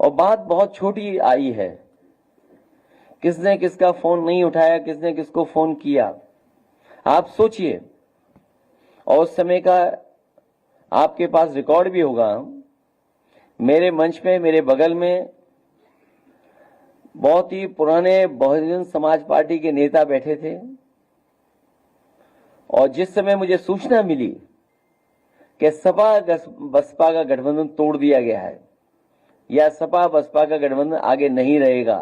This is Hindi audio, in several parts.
और बात बहुत छोटी आई है, किसने किसका फोन नहीं उठाया, किसने किसको फोन किया, आप सोचिए। और उस समय का आपके पास रिकॉर्ड भी होगा। मेरे मंच में, मेरे बगल में बहुत ही पुराने बहुजन समाज पार्टी के नेता बैठे थे, और जिस समय मुझे सूचना मिली कि सपा बसपा का गठबंधन तोड़ दिया गया है या सपा बसपा का गठबंधन आगे नहीं रहेगा,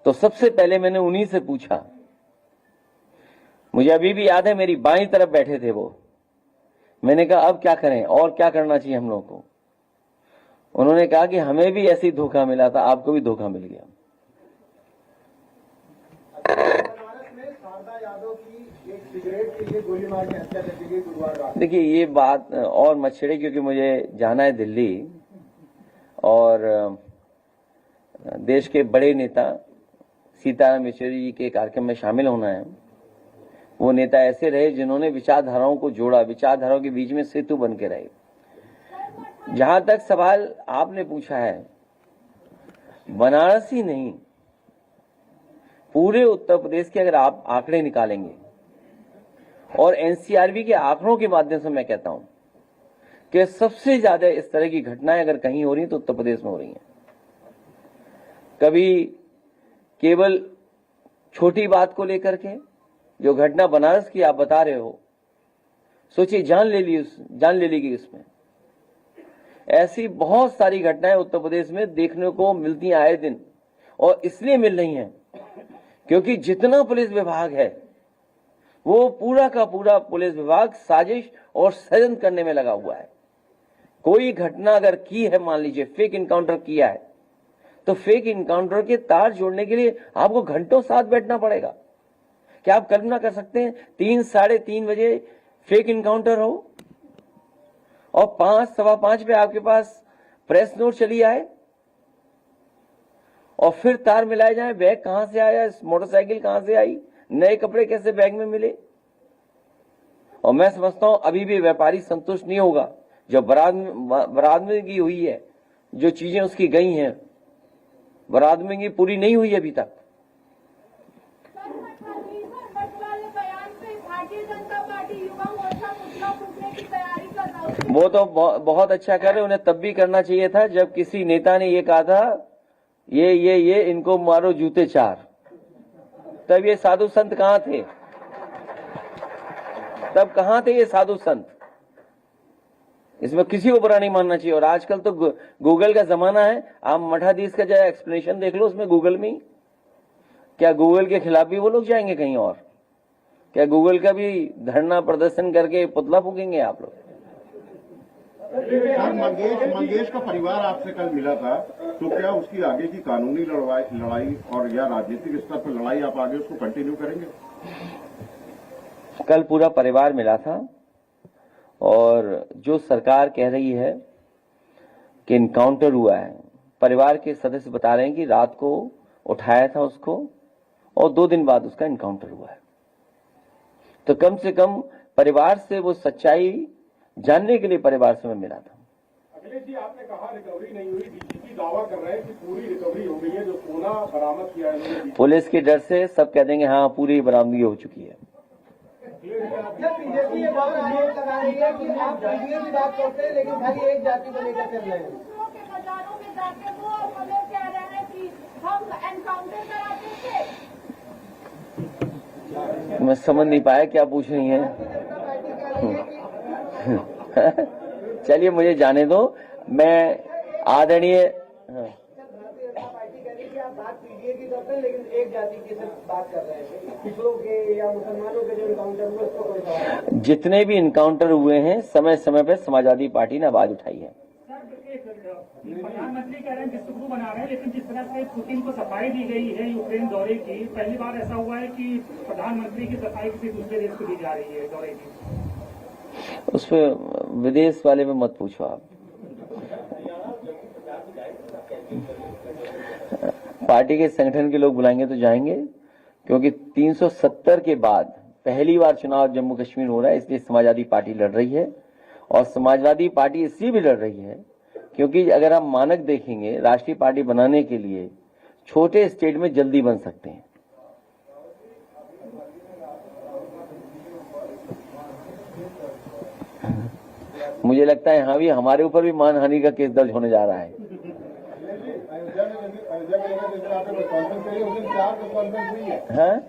तो सबसे पहले मैंने उन्हीं से पूछा। मुझे अभी भी याद है, मेरी बाईं तरफ बैठे थे वो। मैंने कहा अब क्या करें और क्या करना चाहिए हम लोगों को। उन्होंने कहा कि हमें भी ऐसी धोखा मिला था, आपको भी धोखा मिल गया। देखिए ये बात और मत छेड़े, क्योंकि मुझे जाना है दिल्ली, और देश के बड़े नेता सीताराम येचुरी जी के कार्यक्रम में शामिल होना है। वो नेता ऐसे रहे जिन्होंने विचारधाराओं को जोड़ा, विचारधाराओं के बीच में सेतु बन के रहे। जहां तक सवाल आपने पूछा है, बनारस ही नहीं, पूरे उत्तर प्रदेश के अगर आप आंकड़े निकालेंगे, और एनसीआरबी के आंकड़ों के माध्यम से मैं कहता हूं कि सबसे ज्यादा इस तरह की घटनाएं अगर कहीं हो रही हैं तो उत्तर प्रदेश में हो रही हैं। कभी केवल छोटी बात को लेकर के, जो घटना बनारस की आप बता रहे हो, सोचिए जान ले ली उसमें। ऐसी बहुत सारी घटनाएं उत्तर प्रदेश में देखने को मिलती हैं आए दिन, और इसलिए मिल रही हैं क्योंकि जितना पुलिस विभाग है वो पूरा का पूरा पुलिस विभाग साजिश और षड्यंत्र करने में लगा हुआ है। कोई घटना अगर की है, मान लीजिए फेक इनकाउंटर किया है, तो फेक इनकाउंटर के तार जोड़ने के लिए आपको घंटों साथ बैठना पड़ेगा। क्या आप कल्पना कर सकते हैं 3 साढ़े 3 बजे फेक इनकाउंटर हो और 5 सवा 5 पे आपके पास प्रेस नोट चली आए, और फिर तार मिलाए जाए, बैग कहां से आया, मोटरसाइकिल कहां से आई, नए कपड़े कैसे बैग में मिले। और मैं समझता हूं अभी भी व्यापारी संतुष्ट नहीं होगा। जो बरामदगी हुई है, जो चीजें उसकी गई हैं, बरामदगी पूरी नहीं हुई अभी तक। वो तो बहुत अच्छा कर रहे, उन्हें तब भी करना चाहिए था जब किसी नेता ने ये कहा था ये इनको मारो जूते 4। तब ये साधु संत कहां थे? तब कहां थे ये साधु संत? इसमें किसी को बुरा नहीं मानना चाहिए। और आजकल तो गूगल का जमाना है, आप मठाधीश का जरा एक्सप्लेनेशन देख लो उसमें गूगल में ही। क्या गूगल के खिलाफ भी वो लोग जाएंगे कहीं और? क्या गूगल का भी धरना प्रदर्शन करके पुतला फूकेंगे आप लोग? मंगेश का परिवार आपसे कल मिला था, तो क्या उसकी आगे की कानूनी लड़ाई और या राजनीतिक स्तर पर लड़ाई आप आगे उसको कंटिन्यू करेंगे? कल पूरा परिवार मिला था, और जो सरकार कह रही है कि इनकाउंटर हुआ है, परिवार के सदस्य बता रहे हैं कि रात को उठाया था उसको और 2 दिन बाद उसका इनकाउंटर हुआ है। तो कम से कम परिवार से वो सच्चाई जानने के लिए परिवार से मैं मिला था। अखिलेश जी, आपने कहा रिकवरी नहीं हुई, डीजीपी दावा कर रहे हैं कि पूरी रिकवरी हो गई है, जो सोना बरामद किया है। पुलिस के डर से सब कह देंगे हाँ पूरी बरामदगी हो चुकी है। बीजेपी ये बात आरोप लगा रही है कि आप पीडीए की बात करते हैं लेकिन खाली एक जाति को लेकर चल रहे हैं। बाजारों में जाके वो हमें कह रहे हैं कि हम एनकाउंटर कराते थे। मैं समझ नहीं पाया क्या पूछ रही हैं। चलिए मुझे जाने दो, मैं आदरणीय की करते हैं लेकिन एक जाति की बात कर रहे हैं, पिछड़ों के या मुसलमानों के जो इनकाउंटर हुए उसको कोई सवाल। जितने भी इनकाउंटर हुए हैं समय समय पर समाजवादी पार्टी ने आवाज उठाई है। प्रधानमंत्री कह रहे हैं विश्व गुरु बना रहे हैं, लेकिन जिस तरह से पुतिन को सफाई दी गई है यूक्रेन दौरे की, पहली बार ऐसा हुआ है कि प्रधानमंत्री की सफाई किसी दूसरे देश को दी जा रही है दौरे की। उस पर विदेश वाले में मत पूछो आप। पार्टी के संगठन के लोग बुलाएंगे तो जाएंगे, क्योंकि 370 के बाद पहली बार चुनाव जम्मू कश्मीर हो रहा है, इसलिए समाजवादी पार्टी लड़ रही है। और समाजवादी पार्टी इसलिए भी लड़ रही है क्योंकि अगर हम मानक देखेंगे राष्ट्रीय पार्टी बनाने के लिए छोटे स्टेट में जल्दी बन सकते हैं। मुझे लगता है यहाँ भी हमारे ऊपर भी मानहानि का केस दर्ज होने जा रहा है। हाँ?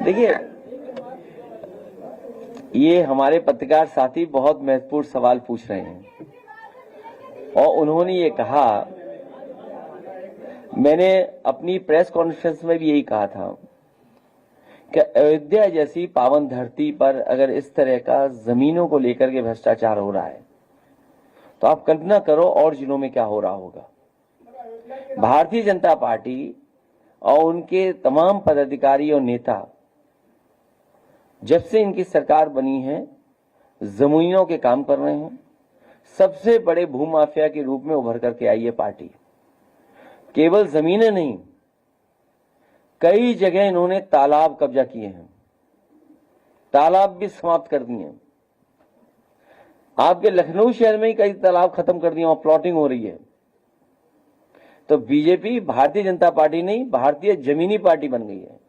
देखिए, ये हमारे पत्रकार साथी बहुत महत्वपूर्ण सवाल पूछ रहे हैं और उन्होंने ये कहा, मैंने अपनी प्रेस कॉन्फ्रेंस में भी यही कहा था कि अयोध्या जैसी पावन धरती पर अगर इस तरह का जमीनों को लेकर के भ्रष्टाचार हो रहा है तो आप कल्पना करो और जिलों में क्या हो रहा होगा। भारतीय जनता पार्टी और उनके तमाम पदाधिकारी और नेता जब से इनकी सरकार बनी है जमीनों के काम कर रहे हैं। सबसे बड़े भूमाफिया के रूप में उभर करके आई है पार्टी। केवल जमीनें नहीं, कई जगह इन्होंने तालाब कब्जा किए हैं, तालाब भी समाप्त कर दिए हैं। आपके लखनऊ शहर में ही कई तालाब खत्म कर दिए, वहां प्लॉटिंग हो रही है। तो बीजेपी भारतीय जनता पार्टी नहीं, भारतीय जमीनी पार्टी बन गई है।